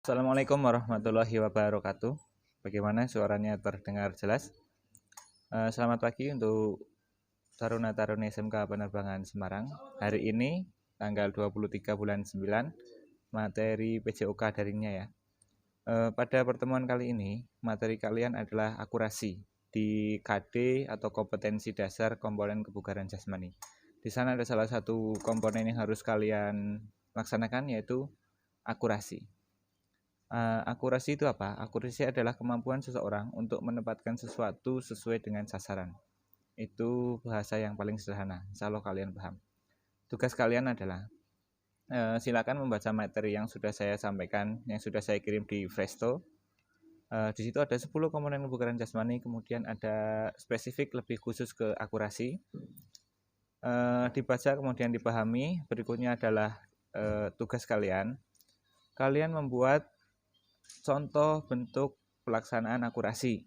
Assalamualaikum warahmatullahi wabarakatuh. Bagaimana suaranya terdengar jelas? Selamat pagi untuk Taruna-Taruni SMK Penerbangan Semarang. Hari ini tanggal 23 bulan 9, materi PJOK daringnya ya. Pada pertemuan kali ini, materi kalian adalah akurasi di KD atau kompetensi dasar komponen kebugaran jasmani. Di sana ada salah satu komponen yang harus kalian laksanakan, yaitu akurasi. Akurasi itu apa? Akurasi adalah kemampuan seseorang untuk menempatkan sesuatu sesuai dengan sasaran. Itu bahasa yang paling sederhana, insya Allah kalian paham. Tugas kalian adalah silakan membaca materi yang sudah saya sampaikan, yang sudah saya kirim di Fresto. Di situ ada 10 komponen kebugaran jasmani, kemudian ada spesifik lebih khusus ke akurasi. Dibaca kemudian dipahami. Berikutnya adalah tugas kalian. Kalian membuat contoh bentuk pelaksanaan akurasi.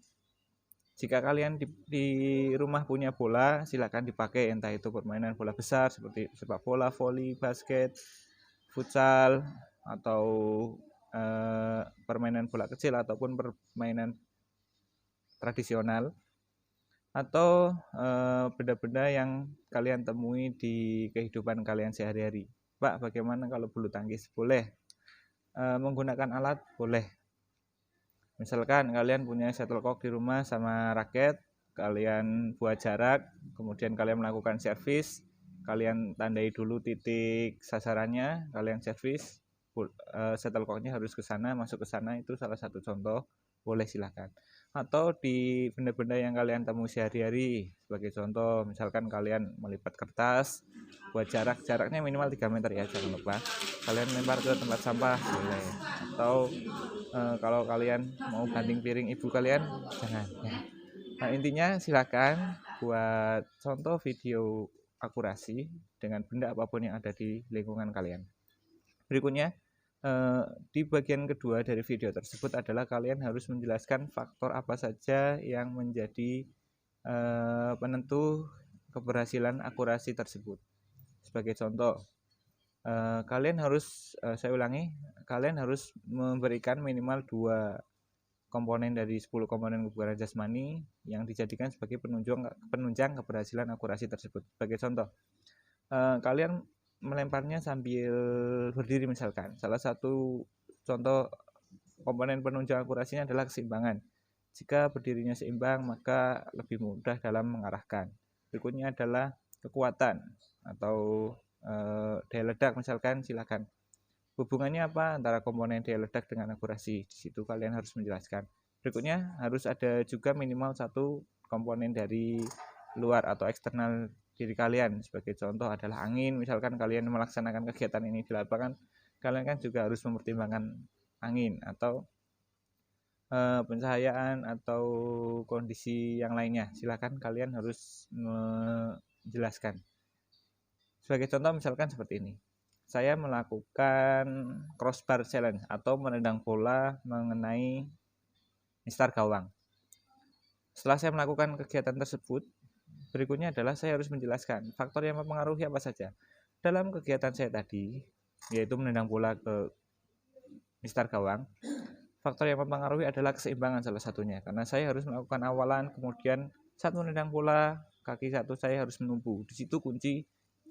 Jika kalian di rumah punya bola, silakan dipakai, entah itu permainan bola besar seperti sepak bola, voli, basket, futsal, atau permainan bola kecil ataupun permainan tradisional, atau benda-benda yang kalian temui di kehidupan kalian sehari-hari. Pak, bagaimana kalau bulu tangkis? Boleh. Menggunakan alat? Boleh. Misalkan kalian punya shuttlecock di rumah sama raket, kalian buat jarak, kemudian kalian melakukan servis, kalian tandai dulu titik sasarannya, kalian servis, shuttlecocknya harus ke sana, masuk ke sana, itu salah satu contoh, boleh silakan. Atau di benda-benda yang kalian temui sehari-hari, sebagai contoh, misalkan kalian melipat kertas, buat jaraknya minimal 3 meter ya, jangan lupa. Kalian lempar ke tempat sampah, boleh. Atau kalau kalian mau banting piring ibu kalian, jangan ya. Nah, intinya silakan buat contoh video akurasi dengan benda apapun yang ada di lingkungan kalian. Berikutnya, di bagian kedua dari video tersebut adalah kalian harus menjelaskan faktor apa saja yang menjadi penentu keberhasilan akurasi tersebut. Sebagai contoh, kalian harus, saya ulangi, kalian harus memberikan minimal 2 komponen dari 10 komponen kebugaran jasmani yang dijadikan sebagai penunjang keberhasilan akurasi tersebut. Sebagai contoh, kalian melemparnya sambil berdiri misalkan. Salah satu contoh komponen penunjang akurasinya adalah keseimbangan. Jika berdirinya seimbang, maka lebih mudah dalam mengarahkan. Berikutnya adalah kekuatan atau daya ledak misalkan, silakan. Hubungannya apa antara komponen daya ledak dengan akurasi? Di situ kalian harus menjelaskan. Berikutnya harus ada juga minimal 1 komponen dari luar atau eksternal diri kalian. Sebagai contoh adalah angin. Misalkan kalian melaksanakan kegiatan ini di lapangan, kalian kan juga harus mempertimbangkan angin atau pencahayaan atau kondisi yang lainnya. Silakan kalian harus menjelaskan. Sebagai contoh misalkan seperti ini. Saya melakukan crossbar challenge atau menendang bola mengenai mistar gawang. Setelah saya melakukan kegiatan tersebut, berikutnya adalah saya harus menjelaskan faktor yang mempengaruhi apa saja. Dalam kegiatan saya tadi, yaitu menendang bola ke mistar gawang, faktor yang mempengaruhi adalah keseimbangan salah satunya. Karena saya harus melakukan awalan, kemudian saat menendang bola, kaki satu saya harus menumpu. Di situ kunci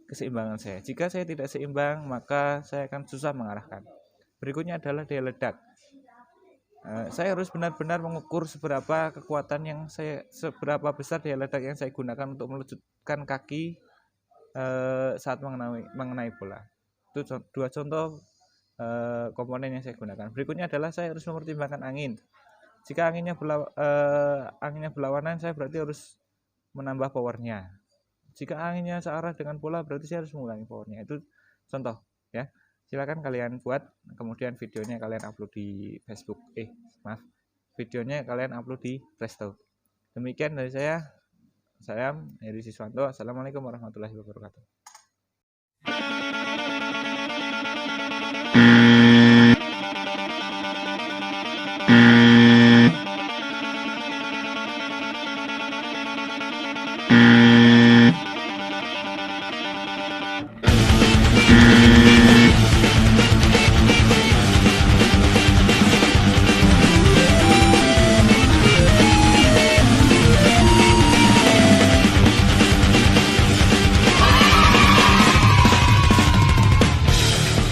keseimbangan saya. Jika saya tidak seimbang, maka saya akan susah mengarahkan. Berikutnya adalah daya ledak. Saya harus benar-benar mengukur seberapa seberapa besar daya ledak yang saya gunakan untuk melujutkan kaki saat mengenai bola. Itu 2 contoh komponen yang saya gunakan. Berikutnya adalah saya harus mempertimbangkan angin. Jika anginnya berlawanan, saya berarti harus menambah powernya. Jika anginnya searah dengan bola, berarti saya harus mengurangi powernya. Itu contoh ya. Silakan kalian buat, kemudian videonya kalian upload di Facebook. Videonya kalian upload di Presto. Demikian dari saya Heri Siswanto. Assalamualaikum warahmatullahi wabarakatuh.